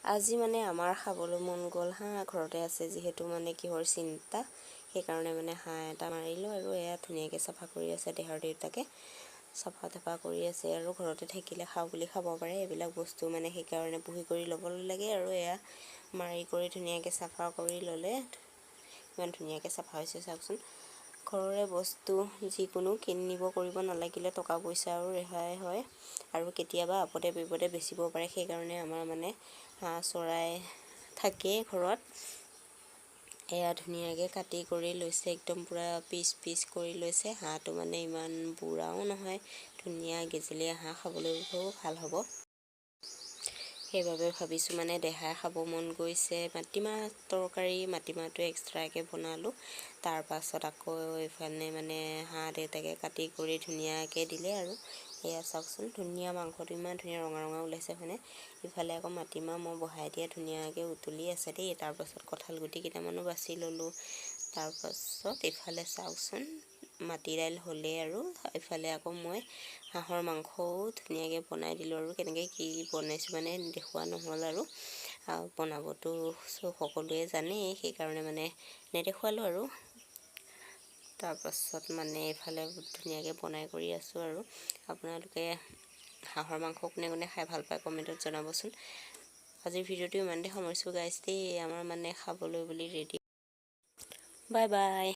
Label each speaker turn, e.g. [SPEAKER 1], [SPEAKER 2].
[SPEAKER 1] আজি মানে আমাৰ খাবলৈ মন গ'ল হাঁহ ঘৰতে আছে যিহেতু মানে কিহৰ চিন্তা সেইকাৰণে মানে হাঁহ এটা মাৰিলোঁ আৰু এয়া ধুনীয়াকৈ চাফা কৰি আছে দেহৰ দেউতাকে চাফা কৰি আছে আৰু ঘৰতে থাকিলে খাওঁ বুলি খাব পাৰে এইবিলাক বস্তু মানে সেইকাৰণে পুহি কৰি ল'ব লাগে আৰু এয়া মাৰি কৰি ধুনীয়াকৈ চাফা কৰি ল'লে ইমান ধুনীয়াকৈ চাফা হৈছে চাওকচোন। ঘৰৰে বস্তু যিকোনো কিনিব কৰিব নালাগিলে টকা পইচাও ৰেহাই হয় আৰু কেতিয়াবা আপদে বিপদে বেচিব পাৰে সেইকাৰণে আমাৰ মানে হাঁহ চৰাই থাকে ঘৰত। এয়া ধুনীয়াকৈ কাটি কৰি লৈছে একদম পূৰা পিচ কৰি লৈছে। হাঁহটো মানে ইমান বুঢ়াও নহয়, ধুনীয়া গেজেলীয়া হাঁহ খাবলৈও ভাল হ'ব। সেইবাবে ভাবিছোঁ মানে দেহাই খাব মন গৈছে। মাটিমাহ তৰকাৰী মাটিমাহটো এক্সট্ৰাকৈ বনালোঁ। তাৰপাছত আকৌ এইফালে মানে হাঁহ দেউতাকে কাটি কৰি ধুনীয়াকৈ দিলে আৰু এয়া চাওকচোন ধুনীয়া মাংসটো ইমান ধুনীয়া ৰঙা ওলাইছে হয়নে। ইফালে আকৌ মাটিমাহ মই বহাই দিয়া ধুনীয়াকৈ উতলি আছে দেই। তাৰপাছত কঁঠাল গুটি কেইটামানো বাছি ল'লোঁ। তাৰপাছত এইফালে চাওকচোন মাটি দাইল হ'লেই আৰু এইফালে আকৌ মই হাঁহৰ মাংসও ধুনীয়াকৈ বনাই দিলোঁ আৰু কেনেকৈ কি বনাইছোঁ মানে দেখুওৱা নহ'ল আৰু বনাবতো সকলোৱে জানেই সেইকাৰণে মানে নেদেখুৱালোঁ আৰু। তাৰপাছত মানে এইফালে ধুনীয়াকৈ বনাই কৰি আছোঁ আৰু আপোনালোকে হাঁহৰ মাংস কোনে কোনে খাই ভাল পায় কমেণ্টত জনাবচোন। আজিৰ ভিডিঅ'টো ইমানতে সামৰিছোঁ গাইছ দেই। আমাৰ মানে খাবলৈ বুলি ৰেডি। Bye bye.